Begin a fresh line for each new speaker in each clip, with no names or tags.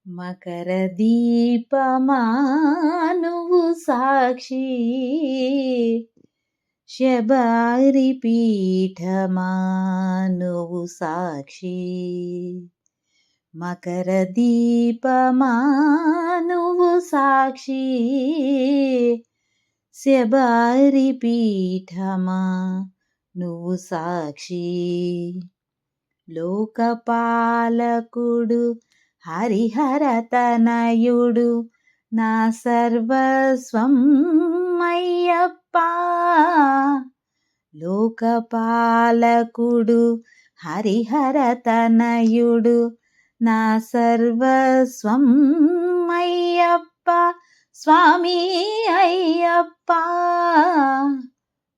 మకర దీపమా నువ్వు సాక్షి, శబరి పీఠమా నువ్వు సాక్షి. మకర దీపమా నువ్వు సాక్షి, శబరి పీఠమా నువ్వు సాక్షి. లోకపాలకుడు హరిహర తనయుడు నా సర్వస్వం అయ్యప్ప. లోకపాలకుడు హరిహర తనయుడు నా సర్వస్వం అయ్యప్ప, స్వామి అయ్యప్ప.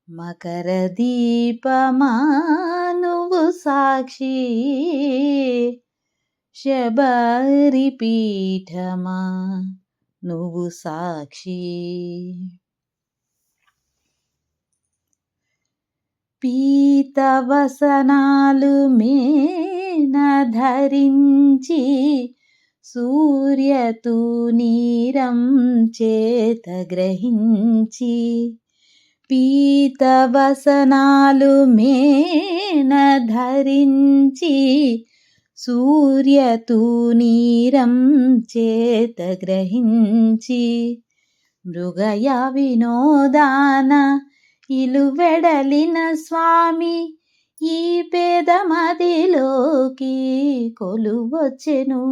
మకర దీపమా నువ్వు సాక్షి, శబరి పీఠమా నువ్వు సాక్షి. పీతవసనాలు మేన ధరించి సూర్యతూనీరం చేత గ్రహించి, పీతవసనాలు మేన ధరించి సూర్యతూనీరం చేత గ్రహించి, మృగయ వినోదాన ఇలువెడలిన స్వామి ఈ పేదమదిలోకి కొలువొచ్చెను.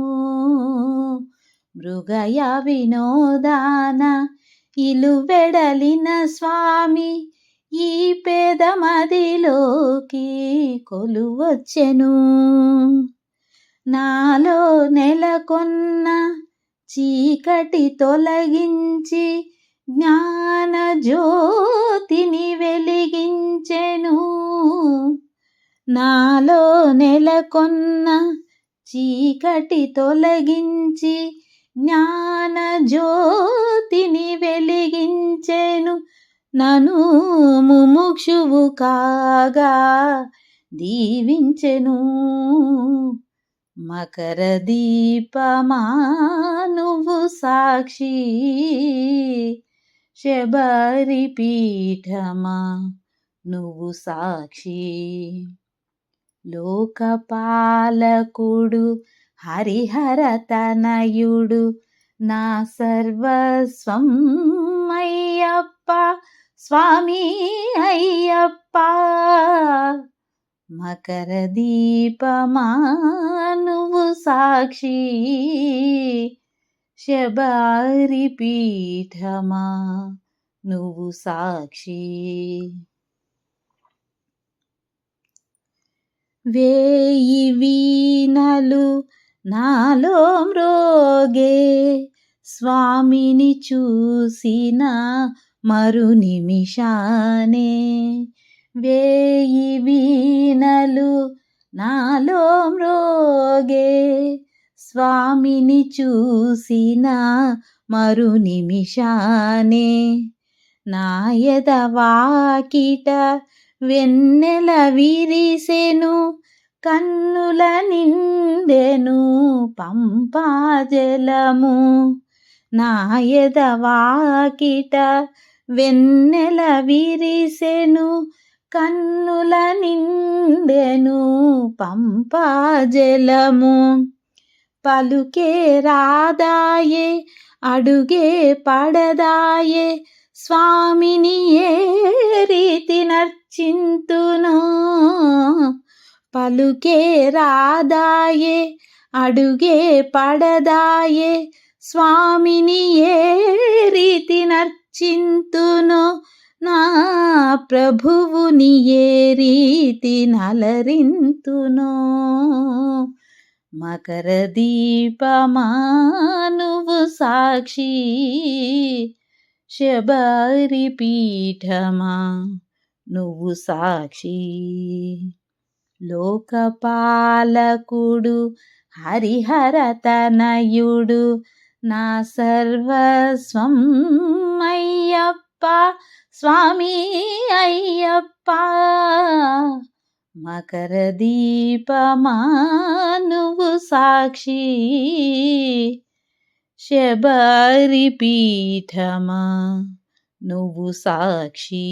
మృగయ వినోదాన ఇలువెడలిన స్వామి ఈ పేదమదిలోకి కొలువొచ్చెను. నాలో నెలకొన్న చీకటి తొలగించి జ్ఞాన జ్యోతిని వెలిగించెను. నాలో నెలకొన్న చీకటి తొలగించి జ్ఞాన జ్యోతిని వెలిగించెను. నను ముముక్షువు కాగా దీవించెను. మకర దీపమా నువ్వు సాక్షి, శబరి పీఠమా నువ్వు సాక్షి. లోకపాలకుడు హరిహర తనయుడు నా సర్వస్వం అయ్యప్ప, స్వామి అయ్యప్ప. మకర దీపమా నువ్వు సాక్షి, శబరి పీఠమా నువ్వు సాక్షి. వేయి వీణలు నాలో మ్రోగే స్వామిని చూసిన మరు నిమిషానే. వేయి వీణలు నాలో మ్రోగే స్వామిని చూసిన మరు నిమిషానే. నాయద వాకిట వెన్నెల విరిసెను, కన్నుల నిండెను పంపాజలము. నాయద వాకిట వెన్నెల విరిసెను, కన్నుల నిండెను పంపాజలము. పలుకే రాదాయే అడుగే పడదాయే స్వామిని ఏ రీతి నర్చింతునో. పలుకే రాదాయే అడుగే పడదాయే స్వామిని ఏ రీతి నర్చింతునో. నా ప్రభువుని ఏ రీతి నలరింతునో. మకర దీపమా నువ్వు సాక్షి, శబరి పీఠమా నువ్వు సాక్షి. లోకపాలకుడు హరిహర తనయుడు నా సర్వస్వం అయ్యప్ప, స్వామి అయ్యప్ప. మకర దీపమా నువ్వు సాక్షి, శబరి పీఠమా నువ్వు సాక్షి.